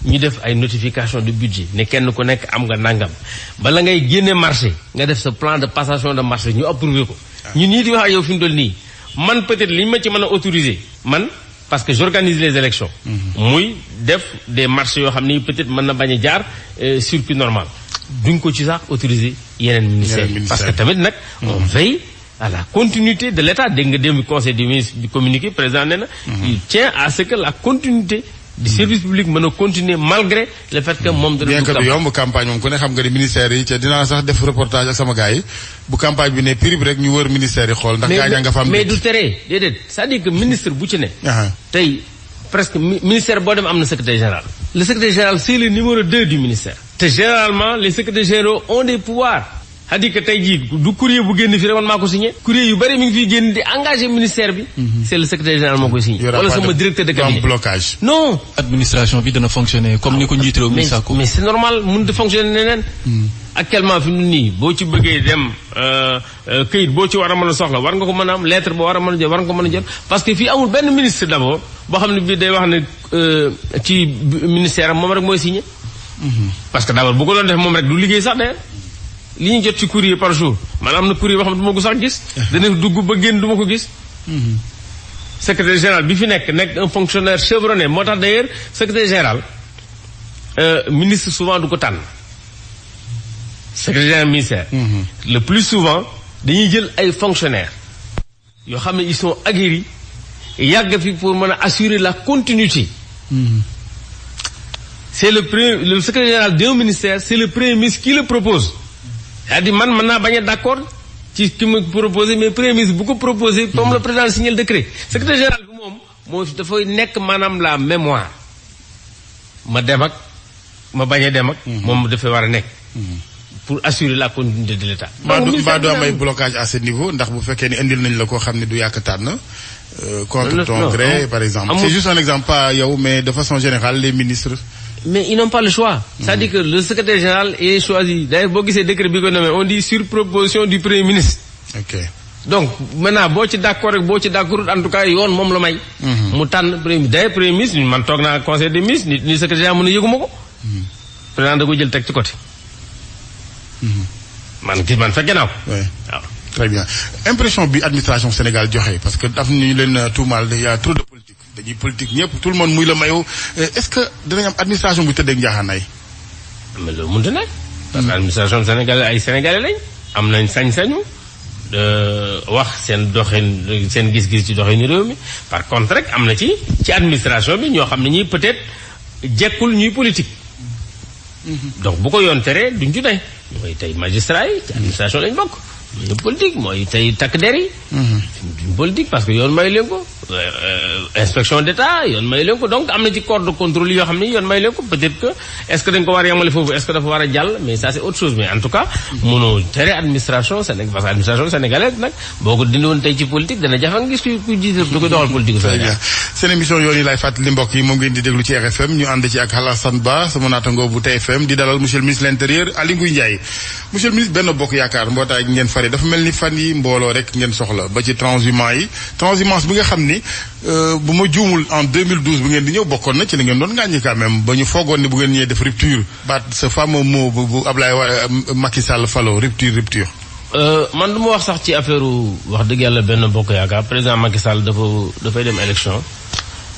ñu def ay notification de budget ne kenn ku nekk am nga nangam bala ngay génne marché nga def sa plan de passation de marché ñu approuvé ko. ñun ñii di wax ak yow fi mu toll nii man peut-être li ñu ma ci mën a autoriser man parce que j'organise les élections. muy def des marchés yoo xam ni peut-être mën na bañ a jaar circuit normal duñ ko ci sax autoriser yeneen ministères parce que tamit nag on veille à la continuité de l'État dégg nga démb conseil des ministres du communiqué président nee na il tient à ce que la continuité du service public mën a continuer malgré le fait que moom dana bien que du yomb campagne moom ku ne xam nga ni ministère yi ca dinaa sax def reportage ak sama gars yi bu campagne bi ne prib rek ñu wër ministère yi xool ndax gaañaa nga fa am mais du tere déedéet c'est-à-dire que ministre bu ci ne tey presque ministère boo dem am na secrétaire général le secrétaire général c'est le numéro 2 du ministère te généralement les secrétaires généraux ont des pouvoirs c'est-à-dire que tey jii du courrier bu génn fii rek man maa ko signé courrier yu bëri mi ngi fiy génn di engagé ministère bi c'est le secrétaire général moo koy signé wala sama directeur de cabinet blocage non administration bi dana fonctionner comme ni ko njiit réew mi sàkku mais c'est normal mënut a fonctionner neneen actuellement fi mu nii boo ci bëggee dem këyit boo ci war a mën a soxla war nga ko mën a am lettre boo war a mën a jot war nga ko mën a jot parce que fii amul benn ministre d'abord boo xam ne bii day wax ne ci ministère am moom rek mooy signé parce que d'abord bu ko doon def moom rek du liggéey sax d'ailleurs li ñu jot ci courrier par jour man am na courrier boo xam ne du ma ko sax gis dana dugg ba génn du ma ko gis secrétaire général bi fi nekk un fonctionnaire chevronné moo tax d'ailleurs secrétaire général ministre souvent du ko tànn secrétaire général ministère le plus souvent dañuy jël ay fonctionnaires yoo xam ne ils sont aguerris yàgg fi pour mën a assurer la continuité c'est le secrétaire général d'un ministère c'est le premier ministre qui le propose c'est-à-dire man mën naa bañ a d'accord ci ki ma proposé mais premier ministre bu ko proposé comme le président signé le décret secrétaire général bi moom moo dafay nekk maanaam la mémoire ma dem ak ma bañ a dem ak moom dafay war a nekk pour assurer la continuité de l'État mbaa du am ay blocage à ce niveau ndax bu fekkee ni indil nañ la koo xam ne du yàq tànn contre ton gré par exemple c'est juste un exemple pas yow mais de façon générale les ministres mais ils n'ont pas le choix c'est-à-dire que le secrétaire général est choisi d'ailleurs boo gisee décret bi ko nommé on dit sur proposition du premier ministre ok donc maintenant boo ci d'accord rek boo ci d'accord en tout cas yoon moom la may mu tànn premier ministre d'ailleurs premier ministre man toog naa conseil des ministres ni secrétaire général mën a yëguma ko président da ko jël teg ci côté man fekkee naa ko waaw très bien impression bi administration Sénégal joxe parce que daf ñu leen tuumaal il y a trop de politique dañuy politique ñëpp tout le monde muy la mayo est-ce que dinañ am administration bu tëddee njaaxaanaay mais loolu mënut a nekk parce que administration Sénégal ay sénégalais lañ am nañ sañ-sañu wax seen doxin seen gis-gis ci doxinu réew mi par contre rek am na ci administration bi ñoo xam ne ñi peut-être jekkul ñuy politique donc bu ko yoon teree duñ ci ne mooy tey magistrat yi ci administration lañ bokk ñu politique mooy tey takk der yi duñ politique parce que yoon may leen ko inspection d'État yoon may leen ko donc am na ci corps de contrôle yoo xam ne yoon may leen ko peut-être que est-ce que dañ ko war a yemale foofu est-ce que dafa war a jàll mais ça c'est autre chose mais en tout cas mënoo tere administration Sénégal parce que administration sénégalaise nag boo ko dindi woon tey ci politique dana jafe nga gis ku jiite du ko doxal politique Sénégal. seen émission yoon yi lay fàttali mbokk yi moom ngeen di déglu ci RFM ñu ànd ci ak Alassane Ba sama naataango bu TFM di dalal monsieur le ministre de l'Intérieur Aly Ngouille Ndiaye. monsieur le ministre Benno Bokk Yaakaar mbootaay ngeen fari dafa mel ni fan yi mbooloo rek ngeen soxla ba ci transhumance bi nga xam ni bu ma juumul en 2012 bu ngeen di ñëw bokkoon na ci la ngeen doon ngàññi quand même ba ñu foogoon ni bu ngeen ñëwee def rupture baat ce fameux mot bu Ablaye Macky Sall falo rupture. man du ma wax sax ci affaire wax dëgg yàlla Benno Bokk Yaakaar président Macky Sall dafay dem élection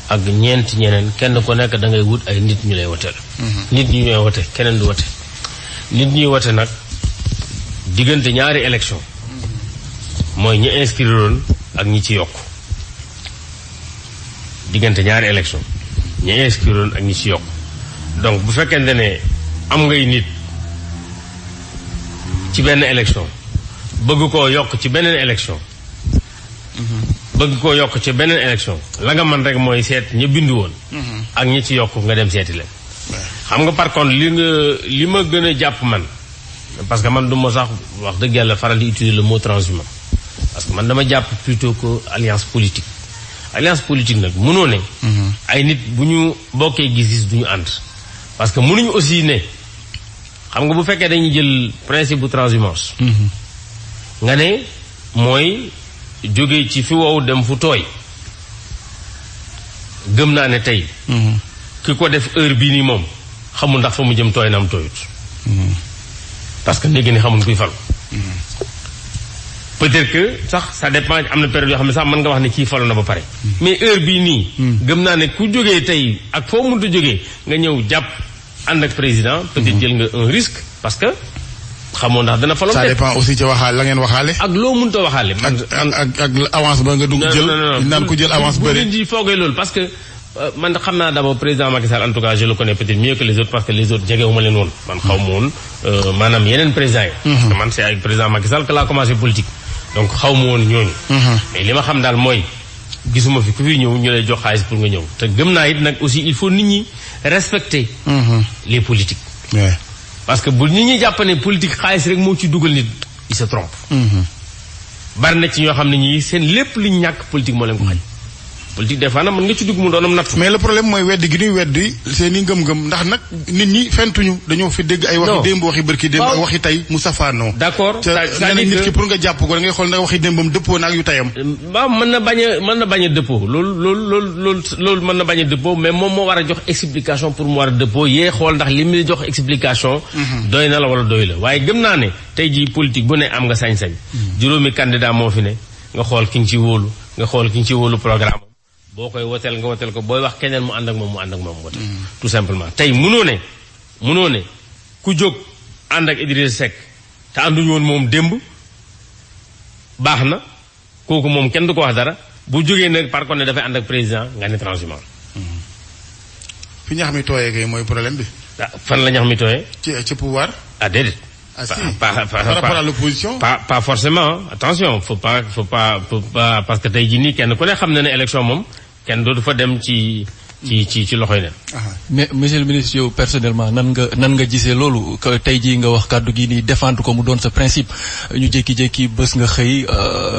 ak ñeneen kenn ku nekk da ngay wut ay nit ñu lay woteel. nit ñi ñooy wote keneen du wote. nit ñuy wote nag diggante ñaari élection mooy ñi inscrire woon ak ñi ci yokk diggante ñaari élection ñi inscrire woon ak ñi ci yokk donc bu fekkente ne am ngay nit ci benn élection bëgg koo yokk ci beneen élection la nga mën rek mooy seet ña bindu woon ak ñi ci yokk nga dem seeti leen xam nga par contre li ma gën a jàpp man parce que man du ma sax wax dëgg yàlla faral di utiliser le mot transhumant parce que man dama jàpp plutôt que alliance politique nag mënoo ne ay nit bu ñu bokkee gis-gis du ñu ànd parce que mënuñu aussi ne xam nga bu fekkee dañuy jël principe bu transhumance nga ne mooy jóge ci fi wow dem fu tooy gëm naa ne tey ki ko def heure bii nii moom xamul ndax fa mu jëm tooy na am tooyut parce que léegi ni xamul kuy falu peut-être que sax ça dépend am na période yoo xam ne sax mën nga wax ne kii falu na ba pare mais heure bii nii gëm naa ne ku jógee tey ak foo mënta jógee nga ñëw jàpp ànd ak président peut-être jël nga un risque parce que xamoo ndax dana falu. ça dépend aussi ci waxaale la ngeen waxaale. ak loo mënta waxaale. ak avance ba nga dugg jël. naan ko jël avance bëri. bu foogee loolu parce que man xam naa d'abord président Macky Sall en tout cas je le connais peut-être mieux que les autres parce que les autres jegewuma leen woon. man xaw ma woon maanaam yeneen président yi. parce que man c'est avec président Macky Sall que laa commencé politique. donc xaw ma woon ñooñu. mais li ma xam daal mooy gisuma fi ku fi ñëw ñu lay jox xaalis pour nga ñëw te gëm naa it nag aussi il faut nit ñi respecter. les politiques. parce que bu nit ñi jàpp ne politique xaalis rek moo ci dugal nit il se trompe. bari na ci ñoo xam ne ñii seen lépp li ñu ñàkk politique moo leen ko xañ. politique des fois nag mën nga ci dugg mu doonam natt. mais le problème mooy weddi gi ñuy weddi seen i ngëm-ngëm ndax nag nit ñi fentuñu dañoo fi dégg ay waxi démb waxi bërki démb ak waxi tey mu safaanoo. d'accord c'est-à-dire nit ki pour nga jàpp ko da ngay xool ndax waxi démbam dëppoo na ak yu tayam. waaw mën na bañ a dëppoo loolu mën na bañ a dëppoo mais moom moo war a jox explication pour mu war a dëppoo yee xool ndax li muy jox explication. doy na la wala doy la waaye gëm naa ne tey jii politique bu ne am nga sañ-sañ. juróomi candidat moo fi ne nga xool ki nga ci wóolu nga xool ki nga ci wóolu programme boo koy woteel nga woteel ko booy wax keneen mu ànd ak moom wote tout simplement tey mënoo ne ku jóg ànd ak Idrissa Seck te ànduñu woon moom démb baax na kooku moom kenn du ko wax dara bu jógee nag par contre ne dafay ànd ak président nga ne transhumant. fi ñax mi tooyee kay mooy problème bi. fan la ñax mi tooyee. ci pouvoir. déedéet. par rapport à l'opposition. pas forcément attention faut pas parce que tey jii nii kenn ku ne xam na ne élection moom kenn dootu fa dem ci loxoy ne. mais monsieur le ministre yow personnellement nan nga gisee loolu tey jii nga wax kàddu gi nii défendre ko mu doon sa principe ñu jékki-jékki bés nga xëy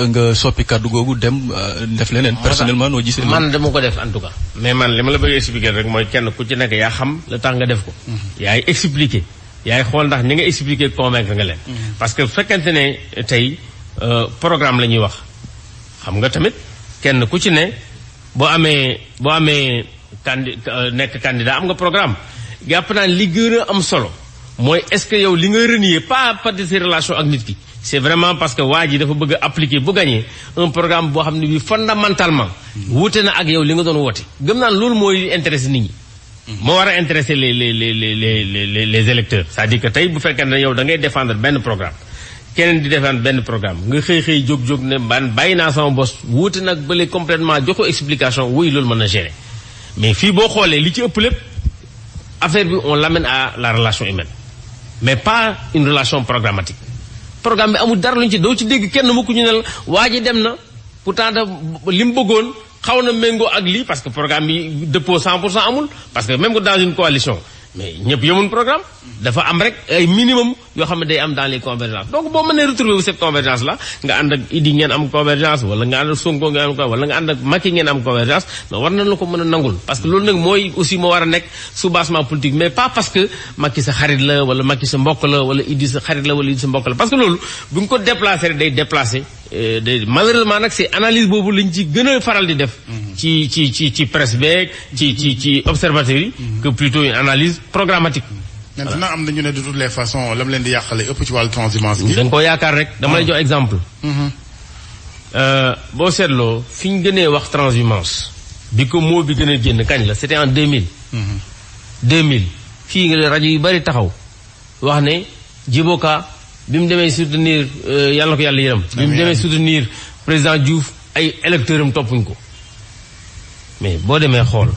nga soppi kàddu googu dem def leneen. personnellement noo gisee loolu. man dama ko def en tout cas. mais man li ma la bëgg expliquer rek mooy kenn ku ci nekk yaa xam le tax nga def ko. yaay expliquer. yaay xool ndax ñi nga expliquer convaincre nga leen. parce que fekkente ne tey programme la ñuy wax xam nga tamit kenn ku ci ne boo amee nekk candidat am nga programme jàpp naa li gën a am solo mooy est-ce que yow li nga renier pas de ses relations ak nit ki c'est vraiment parce que waa ji dafa bëgg a appliquer bu gagner un programme boo xam ne bi fondamentalement wuute na ak yow li nga doon woote gëm naa loolu mooy intéressé nit ñi. moo war a intéresser les électeurs c'est-à-dire que tey bu fekkee ne yow da ngay défendre benn programme keneen di défendre benn programme nga xëy jóg ne bàyyi naa sama bos wuute nag bële complètement joxo explication wuy loolu mën na gérer mais fii boo xoolee li ci ëpp lépp affaire bi on l'amène à la relation humaine mais pas une relation programmatique programme bi amul dara luñ ci doo ci dégg kenn mu ko ñu ne la waa ji dem na pourtant li mu bëggoon xaw na méngoo ak lii parce que programme bi dëppoo 100% amul parce que même que dans une coalition mais ñëpp yemuñ programme dafa am rek ay minimum yoo xam ne day am dans les convergences donc boo mënee retrouver cette convergence là nga ànd ak Idi ngeen am convergence wala nga ànd ak Sonko ngeen am wala nga ànd ak Macky ngeen am convergence mais war na la ko mën a nangul parce que loolu nag mooy aussi moo war a nekk soubassement politique mais pas parce que Macky sa xarit la wala Macky sa mbokk la wala Idi sa xarit la wala Idi sa mbokk la parce que loolu bu ñu ko déplacé rek day déplacé malheureusement nag c'est analyse boobu lañ ci gën a faral di def ci presse beeg ci observateurs yi que plutôt une analyse programmatique. maintenant am na ñu ne de toutes les façons lam leen di yàqale ëpp ci wàllu transhumance gi. da nga koo yaakaar rek dama lay jox exemple. boo seetloo fi ñu gënee wax transhumance bi ko moo bi gën a génn kañ la c'était en 2000. 2000 fii nga rajo yu bari taxaw wax ne Djiboka bi mu demee soutenir yàlla na ko yàlla yërëm. bi mu demee soutenir président Diouf ay électeurs am toppuñ ko mais boo demee xool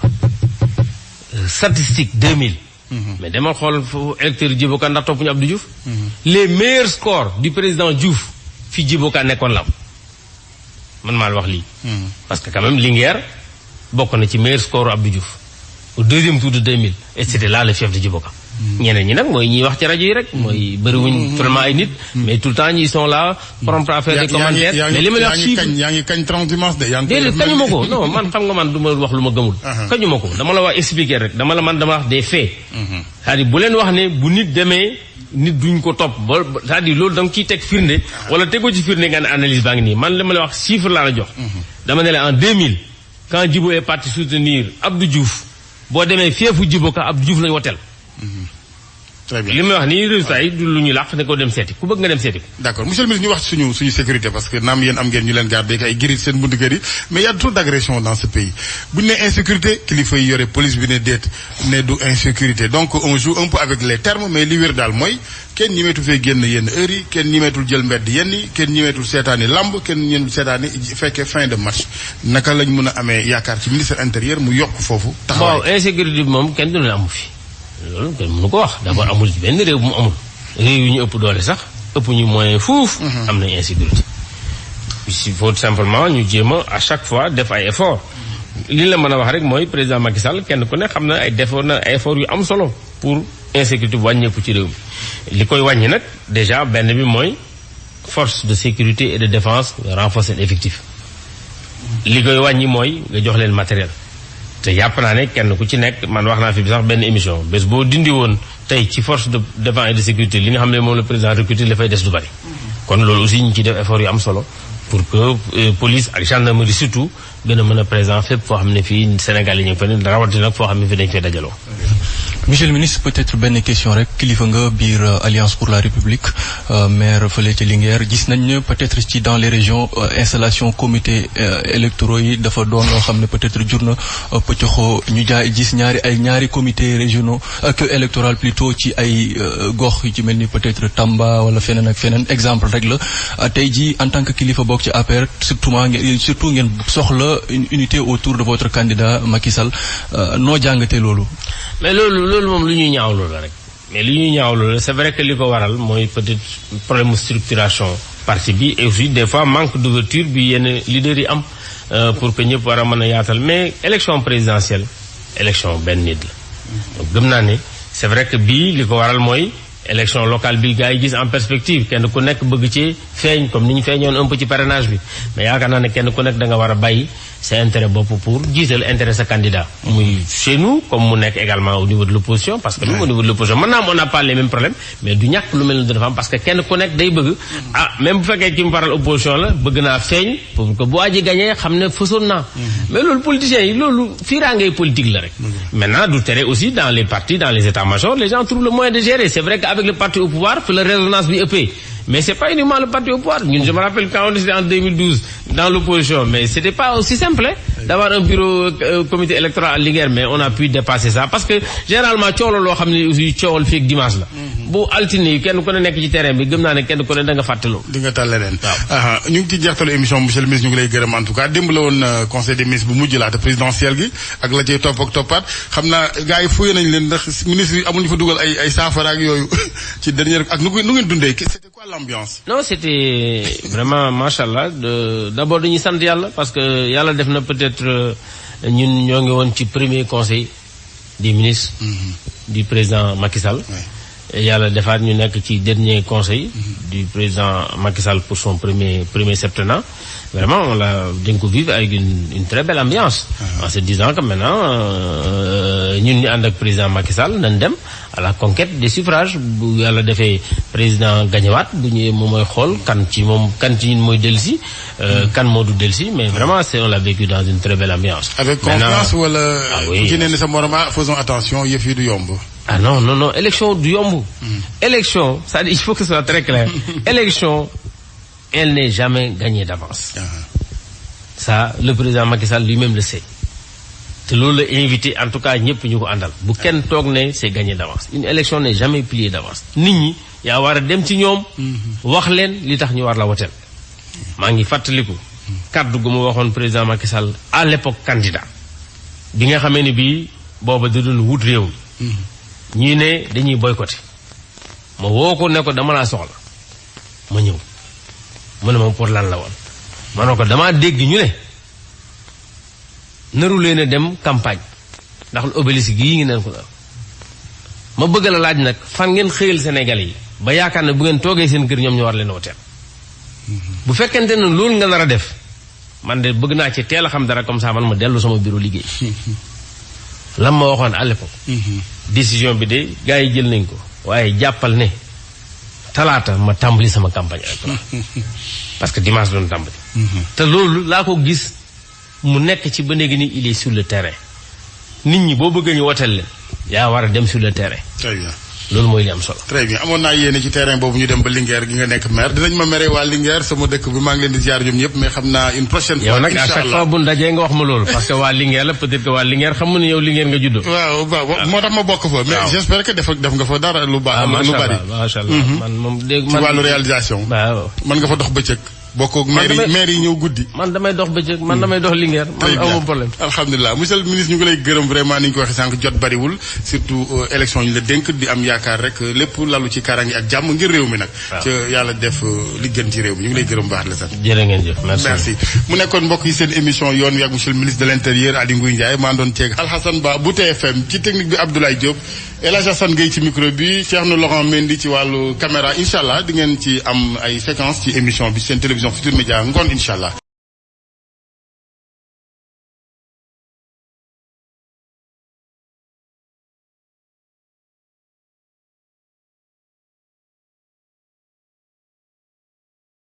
statistique 2000. mais demal xool foofu électeur Djiboka ndax toppuñu Abdou Diouf. les meilleurs scores du président Diouf fi Djiboka nekkoon la am man maa la wax lii. parce que quand même Linguère bokk na ci meilleur score Abdou Diouf au deuxième tour de 2000 et c'était là le fief de Djiboka. ñeneen ñi nag mooy ñiy wax ci rajo yi rek mooy bëriwuñ vraiment ay nit. mais tout le temps ñi sont là. prompt à faire des commentaires. mais li ma la wax yaa ngi kañ transhumance de. yaa ngi déedéet kañu ma ko non man xam nga man du ma wax lu ma gëmul. kañu ma ko dama la wax expliquer rek dama wax des faits. c'est-à-dire bu leen wax ne bu nit demee nit duñ ko topp ba c'est-à-dire loolu da nga ciy teg firnde. wala tegoo ci firnde nga ne analyse baa ngi nii man li ma la wax chiffre laa la jox. dama ne la en 2000 quand Djibo est parti soutenir Abdou Diouf boo demee fiefu Djiboka Abdou Diouf lañu woteel. très bien li may wax nii résultat yi du lu ñu làq ne ko dem seeti ku bëgg nga dem seeti ko. d'accord monsieur le ministre ñu wax suñu sécurité parce que naam yéen am ngeen ñu leen garder ay giri seen buntu kër yi mais y a trop d'agression dans ce pays bu ñu nee insécurité kilifa yi yore police bi ne déet ne du insécurité donc on joue un peu avec les termes mais li wér daal mooy kenn ñimeetul fee génn yenn heures yi kenn ñimeetul jël mbedd yenn yi kenn ñimeetul seetaani lamb kenn ñimeetul seetaani fekkee fin de match naka lañ mën a amee yaakaar ci ministre intérieur mu yokk foofu. taxawaay bon insécurité bi moom kenn du ne amu fi. loolu kenn mënu ko wax d'abord amul ci benn réew bu mu amul réew yu ñu ëpp doole sax ëpp ñu moyen fuuf am nañ insécurité il faut simplement ñu jéem a à chaque fois def ay effort li la mën a wax rek mooy président Macky Sall kenn ku ne xam na ay defoon na ay effort yu am solo pour insécurité bu wàññeeku ci réew mi li koy wàññi nag déjà benn bi mooy force de sécurité et de défense nga renforcer l'effectif li koy wàññi mooy nga jox leen matériel te yàpp naa ne kenn ku ci nekk man wax naa fi bi sax benn émission bés boo dindi woon tey ci force de défense et de sécurité li nga xam ne moom le président recruté dafay des du bari kon loolu aussi ñu ci def effort yu am solo pour que police ak gendarmerie surtout gën a mën a présent fépp foo xam ne fii Sénégal yi ñu ngi fa ne rawatina nag foo xam ne fii dañ fee dajaloo. monsieur le ministre peut-être benn question rek kilifa nga biir Alliance pour la République maire fële ca Linguère gis nañ ne peut-être ci dans les régions installation comité électoraux yi dafa doon loo xam ne peut-être jur na pëccoxoo ñu gis ñaari comité régionaux ak électoral plutôt ci ay gox yu ci mel ni peut-être Tamba wala feneen ak feneen exemple rek la tey jii en tant que kilifa bokk ci APR surtout ngeen soxla une unité autour de votre candidat Macky Sall noo jàngatee loolu. mais loolu moom lu ñuy ñaawlu la rek mais li ñuy ñaawlu la c'est vrai que li ko waral mooy peut-être problème de structuration parti bi et aussi des fois manque d'ouverture bi yenn leaders yi am pour que ñëpp war a mën a yaatal mais élection présidentielle élection benn nit la donc gëm naa ne c'est vrai que bii li ko waral mooy élection locale bi gars yi gis en perspective kenn ku nekk bëgg ci feeñ comme ni ñu feeñoon un peu ci parrainage bi mais yaakaar naa ne kenn ku nekk da nga war a bàyyi sa intérêt bopp pour jiital intérêt sa candidat muy chez nous comme mu nekk également au niveau de l'opposition parce que même au niveau de l'opposition maintenant on n'a pas les mêmes problèmes mais du ñàkk lu mel ni dafa am parce que kenn ku nekk day bëgg même bu fekkee ki mu faral opposition la bëgg naa feeñ pour que bu aji gagné xam ne fësoon naa mais loolu politiciens yi loolu fiiraangay politique la rek maintenant du tere aussi dans les partis dans les états-majors les gens trouvent le moyen de gérer c'est vrai qu'avec le parti au pouvoir fi la résonance bi ëppee mais c'est pas uniquement le parti au pouvoir ñun je me rappelle quand on était en 2012 dans l'opposition mais c'était pas aussi simple d'avoir un bureau comité électoral à Linguère mais on a pu dépasser ça parce que généralement coow la loo xam ne aussi coowal fii ak dimanche la bu altine yi kenn ku ne nekk ci terrain bi gëm naa ne kenn ku ne da nga fàttaloo di nga tal leneen ñu ngi ci jeextalu émission monsieur le ministre ñu ngi lay gërëm en tout cas démb la woon conseil des ministres bu mujj laata présidentielle gi ak la cay topp ak toppaat xam naa gars yi fuye nañ leen ndax ministre yi amul ñu fa dugal ay saafara ak yooyu ci dernière ak nu ngeen dundee c'était quoi l'ambiance? Non, c'était vraiment machallah de d'abord dañuy sant yàlla parce que yàlla def na peut-être ñun ñoo ngi woon ci premier conseil des ministres du président Macky Sall. yàlla defaat ñu nekk ci dernier conseil du président Macky Sall pour son premier septennat. Vraiment, dañ ko vivre avec une très belle ambiance. En se disant que maintenant ñun ñu ànd ak président Macky Sall nañ dem à la conquête des suffrages. bu yàlla defee président gañewaat bu ñëwee moom mooy xool kan ci ñun mooy dellusi. kan moo du dellusi mais vraiment on l'a vécu dans une très belle ambiance. avec confiance wala. oui ci ne sa morom faisons attention yëf yi du yomb. ah non élection du yomb. élection c'est-à-dire il faut que ce soit très clair. élection elle n'est jamais gagnée d'avance. Ça le président Macky Sall lui-même le sait. te loolu la invité en tout cas ñëpp ñu ko àndal bu kenn toog ne c'est gagné d'avance. une élection n'est jamais pliée d'avance. nit ñi yaa war a dem ci ñoom. wax leen li tax ñu war la woteel. maa ngi fàttaliku. kaddu gu mu waxoon président Macky Sall à l'époque candidat. bi nga xamee ni bii booba da doon wut réew mi. ñii ne dañuy boycotter. ma woo ko ne ko dama laa soxla. ma ñëw. mu ne ma pour lan la woon. ma ne ko damaa dégg ñu ne. naru leen a dem campagne. ndax obélisque gii ngi neen ko la. ma bëgg la laaj nag fan ngeen xëyal Sénégalais yi. ba yaakaar ne bu ngeen toogee seen kër ñoom ñu war leen woteel. bu fekkente ne loolu nga nar a def. man de bëgg naa ci teel a xam dara comme ça man ma dellu sama bureau liggéey. lan ma waxoon à l'époque. décision bi de gars yi jël nañ ko. waaye jàppal ne. talaata ma tàmbali sama campagne électorale. parce que dimanche doon tàmbali. te loolu laa ko gis mu nekk ci ba léegi ni il est sur le terrain. nit ñi boo bëgg ñu woteel leen. yaa war a dem sur le terrain. très bien. loolu mooy li am solo. très bien amoon naa yéene ci terrain boobu ñu dem ba Linguère gi nga nekk maire dinañ ma mere waa Linguère sama dëkk bi maa ngi leen di ziar ñoom ñëpp mais xam naa une prochaine fois. yow nag à chaque fois bu ndajee nga wax ma loolu parce que waa Linguère la peut-être que waa Linguère xamu ne yow Linguère nga juddoo. waaw moo tax ma bokk fa. mais j'espère que def nga fa dara lu baax. lu bari macha allah man moom dégg ci wàllu réalisation. waaw mën nga fa dox bëccëg. bokk maire yi ñëw guddi. man damay dox bëccëg man damay dox Linguère. man amu problème. alhamdulilah monsieur le ministre ñu ngi lay gërëm vraiment ni ñu ko waxee sànq jot bariwul surtout élection yi la dénk di am yaakaar rek lépp lalu ci kaaraange ak jàmm ngir réew mi nag. ci yàlla def li gën ci réew mi ñu ngi lay gërëm baax la sax. jërë ngeen jëf merci. mu nekkoon mbokk yi seen émission yoon wi ak monsieur le ministre de l'intérieur Aly Ngouille Ndiaye maa doon ceeg Alhassane Ba bu TFM ci technique bi Abdoulaye Diop El Hadj Assane Gueye ci micro bi Thierno Laurent Mendy ci wàllu caméra incha allah di ngeen ci am ay séquences ci émission bi seen télévision Futurs Médias ngoon incha allah.